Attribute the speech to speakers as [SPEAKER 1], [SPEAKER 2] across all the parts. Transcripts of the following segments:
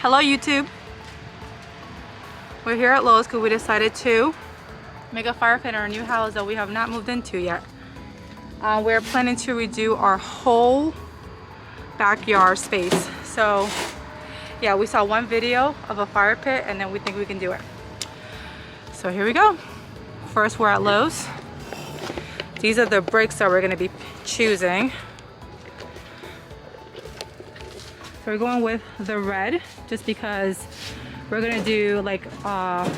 [SPEAKER 1] Hello YouTube. We're here at Lowe's because we decided to make a fire pit in our new house that we have not moved into yet. We're planning to redo our whole backyard space. So yeah, we saw one video of a fire pit and then we think we can do it. So here we go. First we're at Lowe's. These are the bricks that we're going to be choosing. So we're going with the red just because we're going to do like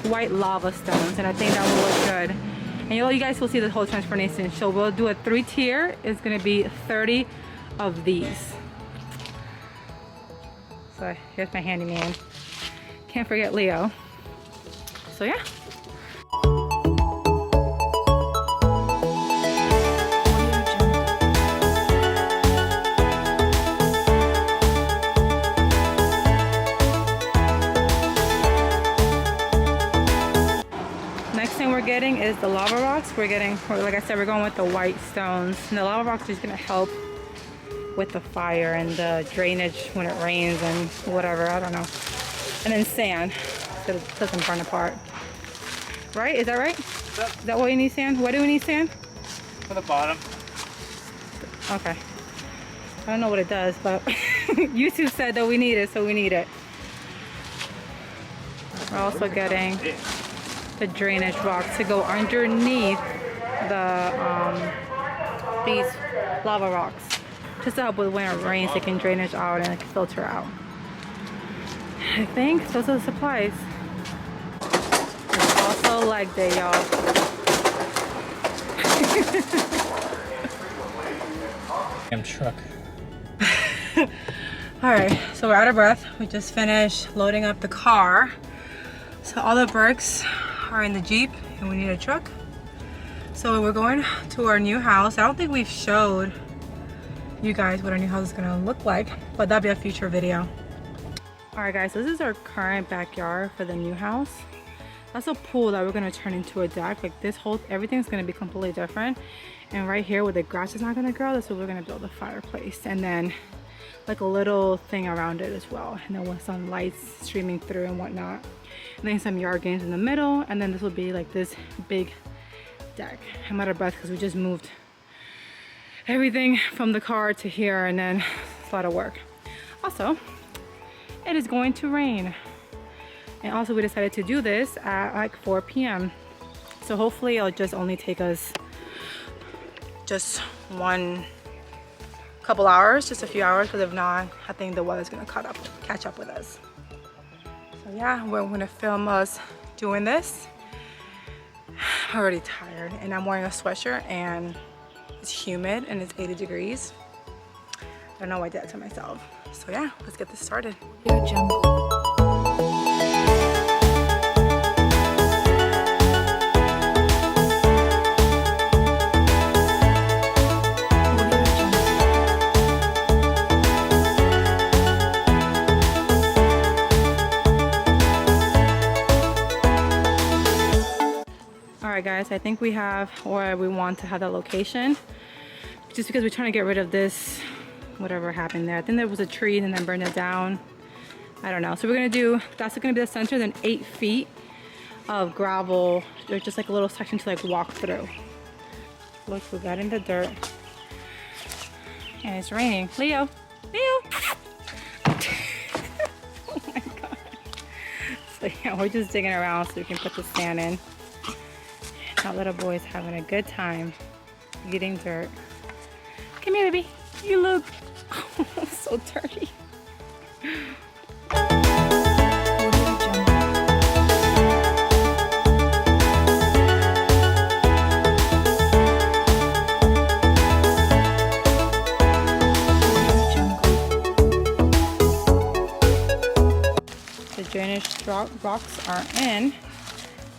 [SPEAKER 1] white lava stones and I think that will look good. And you guys will see the whole transformation. So we'll do a 3-tier. It's going to be 30 of these. So here's my handyman. Can't forget Leo. So yeah. Next thing we're getting is the lava rocks. Like I said, we're going with the white stones. And the lava rocks is gonna help with the fire and the drainage when it rains and whatever, I don't know. And then sand, so it doesn't burn apart. Right, is that right?
[SPEAKER 2] Yep.
[SPEAKER 1] Is that what you need sand? Why do we need sand?
[SPEAKER 2] For the bottom.
[SPEAKER 1] Okay. I don't know what it does, but YouTube said that we need it, so we need it. We're also getting the drainage rocks to go underneath the these lava rocks. Just to help with when it rains, it can drainage out and it can filter out. I think those are the supplies. It's also leg day, y'all.
[SPEAKER 2] Damn truck.
[SPEAKER 1] Alright, so we're out of breath. We just finished loading up the car. So all the bricks are in the Jeep and we need a truck. So we're going to our new house. I don't think we've showed you guys what our new house is gonna look like, but that'll be a future video. Alright guys, so this is our current backyard for the new house. That's a pool that we're gonna turn into a deck. Like this whole, everything's gonna be completely different. And right here where the grass is not gonna grow, that's where we're gonna build a fireplace. And then like a little thing around it as well. And then with some lights streaming through and whatnot. And then some yard games in the middle. And then this will be like this big deck. I'm out of breath because we just moved everything from the car to here, and then it's a lot of work. Also, it is going to rain. And also we decided to do this at like 4 p.m. So hopefully it'll just only take us just couple hours, just a few hours, because if not, I think the weather's gonna catch up with us. So yeah, we're gonna film us doing this. I'm already tired and I'm wearing a sweatshirt and it's humid and it's 80 degrees. I don't know why I did that to myself. So yeah, let's get this started. Your jungle. Alright guys, I think we have where we want to have that location. Just because we're trying to get rid of this, whatever happened there. I think there was a tree and then burned it down. I don't know. So we're gonna do, that's gonna be the center, then 8 feet of gravel. There's just like a little section to like walk through. Look, we got in the dirt. And it's raining. Leo! Leo! Oh my god. So yeah, we're just digging around so we can put the sand in. That little boy is having a good time getting dirt. Come here, baby. You look so dirty. The drainage rocks are in.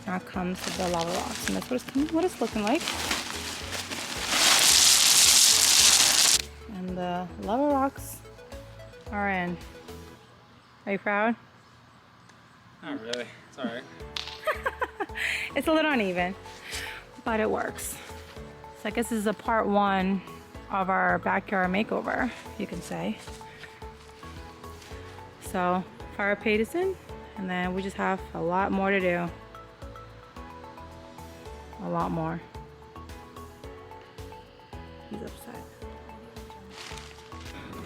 [SPEAKER 1] Now comes the lava rocks, and that's what it's looking like. And the lava rocks are in. Are you proud?
[SPEAKER 2] Not really. It's alright.
[SPEAKER 1] It's a little uneven, but it works. So I guess this is a part 1 of our backyard makeover, you can say. So Parapet is in, and then we just have a lot more to do. A lot more. He's upset.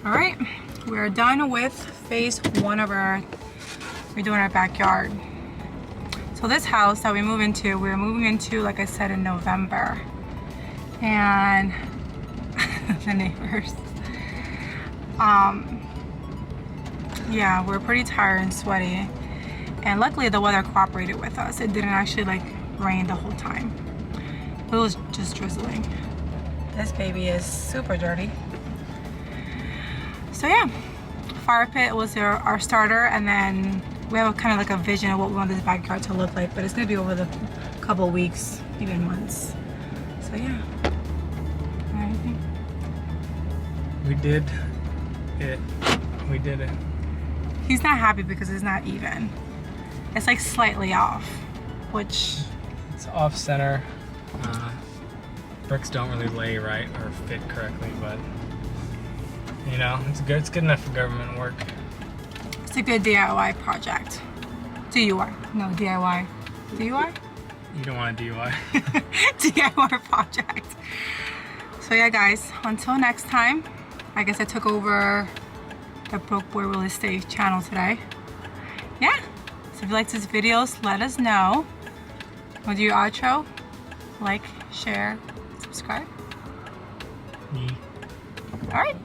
[SPEAKER 1] All right, we're done with phase 1 of our redoing our backyard. So this house that we're moving into, like I said, in November. And the neighbors. Yeah, we're pretty tired and sweaty. And luckily the weather cooperated with us. It didn't actually like rain the whole time. It was just drizzling. This baby is super dirty. So yeah, fire pit was our starter, and then we have kind of like a vision of what we want this backyard to look like, but it's gonna be over the couple weeks, even months. So yeah. Anything?
[SPEAKER 2] We did it. We did it.
[SPEAKER 1] He's not happy because it's not even. It's like slightly off, which...
[SPEAKER 2] It's off center. Bricks don't really lay right or fit correctly, but you know, it's good. It's good enough for government work.
[SPEAKER 1] It's a good DIY project. DUI. No, DIY. DUI?
[SPEAKER 2] You don't want a DUI.
[SPEAKER 1] DIY project. So yeah, guys, until next time. I guess I took over the Broke Boy Real Estate channel today. Yeah. So if you like these videos, let us know. We'll do your outro. Like, share, subscribe.
[SPEAKER 2] Yeah.
[SPEAKER 1] All right.